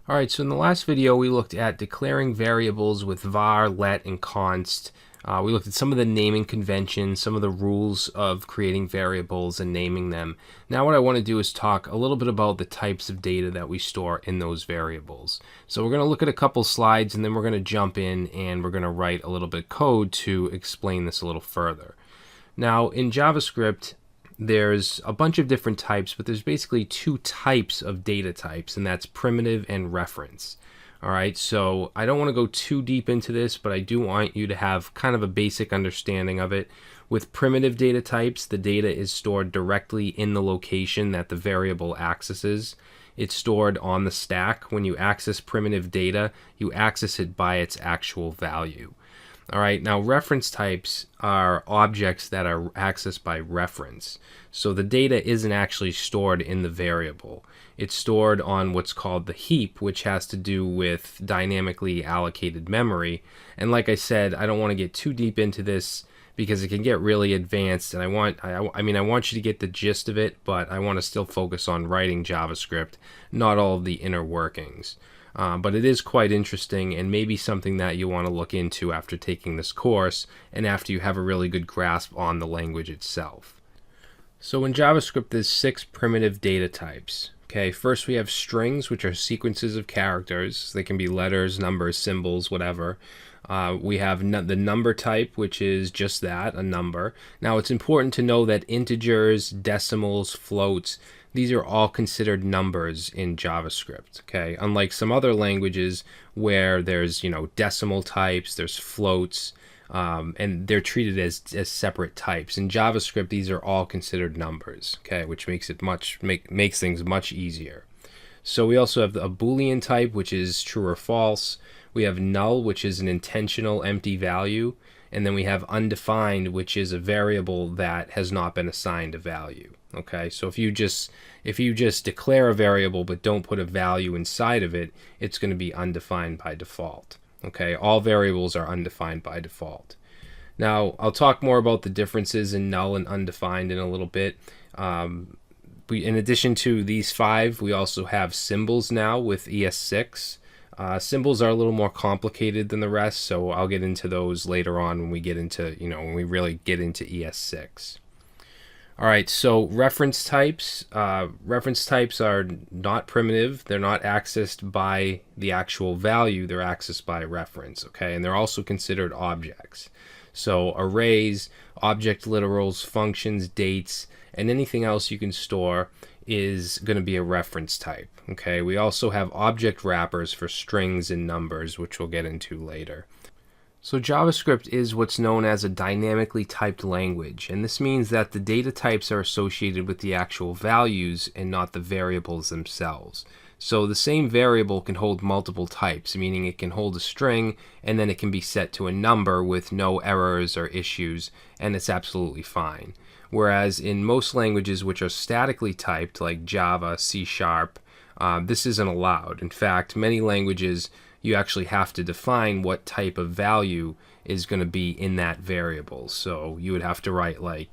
Alright, so in the last video we looked at declaring variables with var, let, and const. We looked at some of the naming conventions, some of the rules of creating variables and naming them. Now what I want to do is talk a little bit about the types of data that we store in those variables. So we're going to look at a couple slides and then we're going to jump in and we're going to write a little bit of code to explain this a little further. Now in JavaScript, there's a bunch of different types, but there's basically two types of data types, and that's primitive and reference. All right, so I don't want to go too deep into this, but I do want you to have kind of a basic understanding of it. With primitive data types, the data is stored directly in the location that the variable accesses. It's stored on the stack. When you access primitive data, you access it by its actual value. All right, now reference types are objects that are accessed by reference. So the data isn't actually stored in the variable. It's stored on what's called the heap, which has to do with dynamically allocated memory. And like I said, I don't want to get too deep into this because it can get really advanced, and I want you to get the gist of it, but I want to still focus on writing JavaScript, not all of the inner workings. But it is quite interesting and maybe something that you want to look into after taking this course and after you have a really good grasp on the language itself. So in JavaScript, there's 6 primitive data types. Okay, first we have strings, which are sequences of characters. They can be letters, numbers, symbols, whatever. We have the number type, which is just that, a number. Now it's important to know that integers, decimals, floats, these are all considered numbers in JavaScript, okay? Unlike some other languages where there's, decimal types, there's floats, and they're treated as separate types. In JavaScript, these are all considered numbers, okay? Which makes it makes things much easier. So we also have a Boolean type, which is true or false. We have null, which is an intentional empty value. And then we have undefined, which is a variable that has not been assigned a value. Okay, so if you just declare a variable but don't put a value inside of it, it's going to be undefined by default. Okay, all variables are undefined by default. Now, I'll talk more about the differences in null and undefined in a little bit. In addition to these 5, we also have symbols now with ES6. Symbols are a little more complicated than the rest, so I'll get into those later on when we get into, when we really get into ES6. All right, so reference types. Reference types are not primitive. They're not accessed by the actual value. They're accessed by reference, okay? And they're also considered objects. So arrays, object literals, functions, dates, and anything else you can store is going to be a reference type, okay? We also have object wrappers for strings and numbers, which we'll get into later. So JavaScript is what's known as a dynamically typed language, and this means that the data types are associated with the actual values and not the variables themselves. So the same variable can hold multiple types, meaning it can hold a string and then it can be set to a number with no errors or issues, and it's absolutely fine. Whereas in most languages which are statically typed, like Java, C#, this isn't allowed. In fact, many languages you actually have to define what type of value is going to be in that variable. So you would have to write like,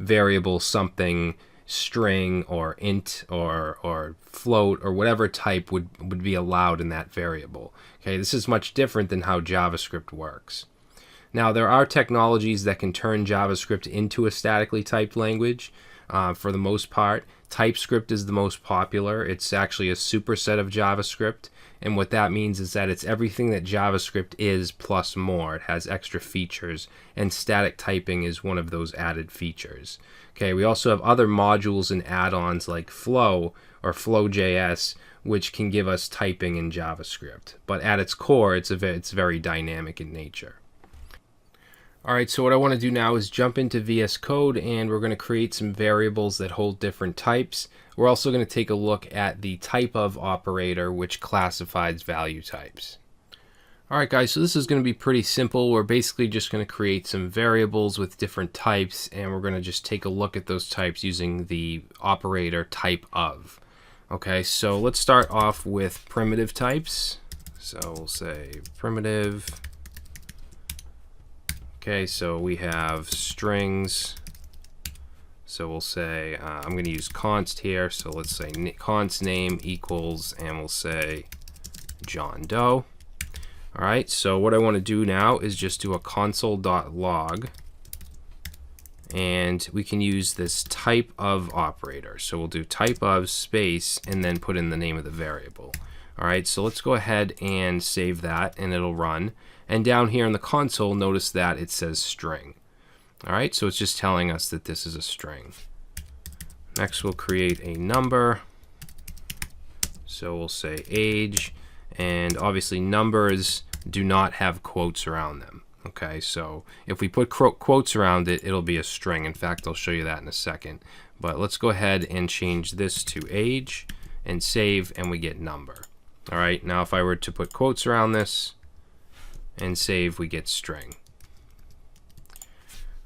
variable something, string, or int, or float, or whatever type would be allowed in that variable. Okay, this is much different than how JavaScript works. Now, there are technologies that can turn JavaScript into a statically typed language. For the most part, TypeScript is the most popular. It's actually a superset of JavaScript, and what that means is that it's everything that JavaScript is plus more. It has extra features, and static typing is one of those added features. Okay, we also have other modules and add-ons like Flow or Flow.js, which can give us typing in JavaScript. But at its core, it's very dynamic in nature. Alright, so what I want to do now is jump into VS Code, and we're going to create some variables that hold different types. We're also going to take a look at the type of operator, which classifies value types. Alright guys, so this is going to be pretty simple. We're basically just going to create some variables with different types, and we're going to just take a look at those types using the operator type of. Okay, so let's start off with primitive types. So we'll say primitive. Okay, so we have strings. So we'll say, I'm going to use const here. So let's say const name equals, and we'll say John Doe. All right, so what I want to do now is just do a console.log, and we can use this type of operator. So we'll do type of space and then put in the name of the variable. All right, so let's go ahead and save that, and it'll run. And down here in the console, notice that it says string. All right, so it's just telling us that this is a string. Next, we'll create a number. So we'll say age, and obviously numbers do not have quotes around them. Okay, so if we put quotes around it, it'll be a string. In fact, I'll show you that in a second. But let's go ahead and change this to age and save, and we get number. All right, now if I were to put quotes around this and save, we get string.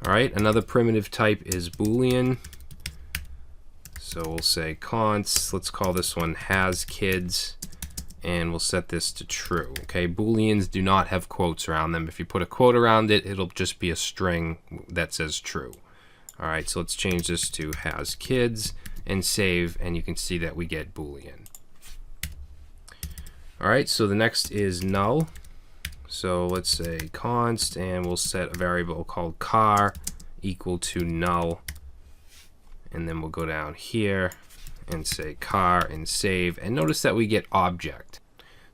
All right, another primitive type is Boolean. So we'll say const, let's call this one has kids, and we'll set this to true. Okay, Booleans do not have quotes around them. If you put a quote around it, it'll just be a string that says true. All right, so let's change this to has kids and save, and you can see that we get Boolean. All right, so the next is null. So let's say const, and we'll set a variable called car equal to null. And then we'll go down here and say car and save. And notice that we get object.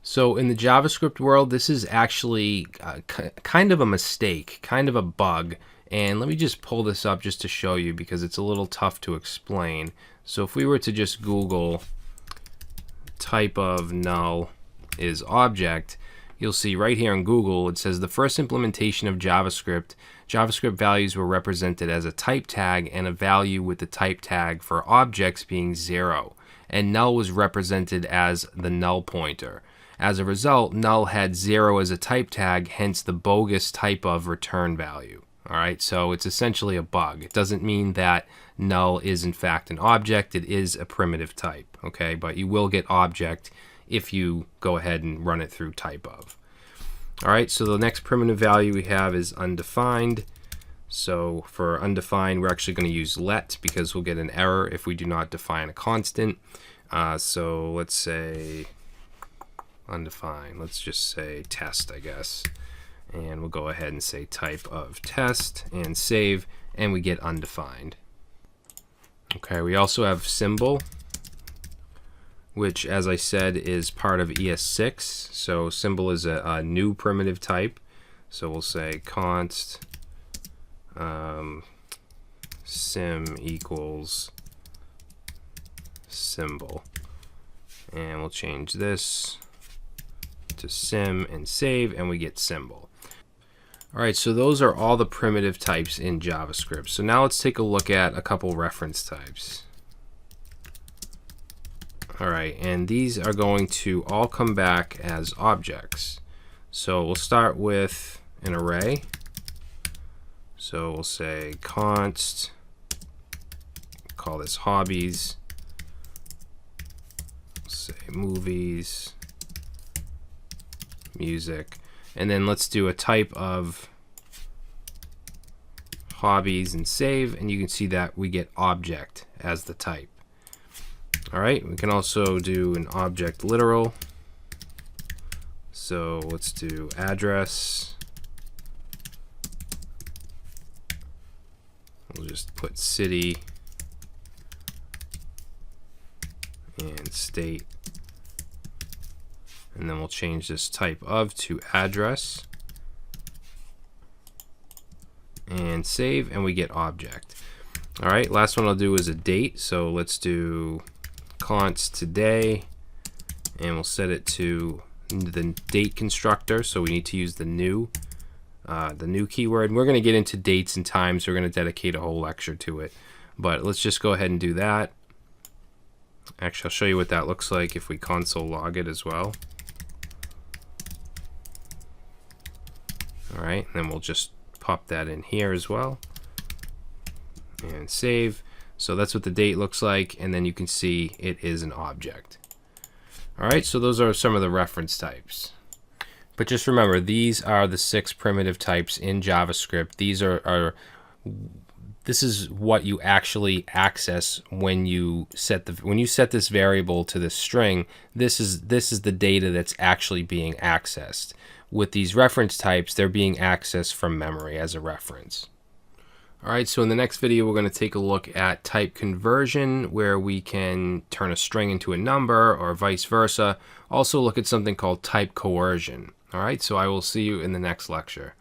So in the JavaScript world, this is actually kind of a mistake, kind of a bug. And let me just pull this up just to show you because it's a little tough to explain. So if we were to just Google type of null is object, you'll see right here in Google, it says the first implementation of JavaScript values were represented as a type tag and a value with the type tag for objects being 0. And null was represented as the null pointer. As a result, null had 0 as a type tag, hence the bogus type of return value. All right, so it's essentially a bug. It doesn't mean that null is in fact an object. It is a primitive type, okay? But you will get object if you go ahead and run it through type of. All right, so the next primitive value we have is undefined. So for undefined, we're actually going to use let because we'll get an error if we do not define a constant. So let's say undefined. Let's just say test, I guess. And we'll go ahead and say type of test and save, and we get undefined. Okay, we also have symbol, which, as I said, is part of ES6. So symbol is a new primitive type. So we'll say const sim equals symbol. And we'll change this to sim and save, and we get symbol. All right, so those are all the primitive types in JavaScript. So now let's take a look at a couple reference types. All right, and these are going to all come back as objects. So we'll start with an array. So we'll say const, call this hobbies, say movies, music, and then let's do a type of hobbies and save, and you can see that we get object as the type. All right, we can also do an object literal. So let's do address. We'll just put city and state. And then we'll change this type of to address. And save, and we get object. All right, last one I'll do is a date. So let's do const today, and we'll set it to the date constructor. So we need to use the new keyword. And we're going to get into dates and times. So we're going to dedicate a whole lecture to it. But let's just go ahead and do that. Actually, I'll show you what that looks like if we console log it as well. All right, and then we'll just pop that in here as well and save. So that's what the date looks like, and then you can see it is an object. All right, so those are some of the reference types. But just remember, these are the 6 primitive types in JavaScript. These are This is what you actually access when you set this variable to this string. This is the data that's actually being accessed. With these reference types, they're being accessed from memory as a reference. Alright, so in the next video we're going to take a look at type conversion, where we can turn a string into a number or vice versa. Also look at something called type coercion. Alright, so I will see you in the next lecture.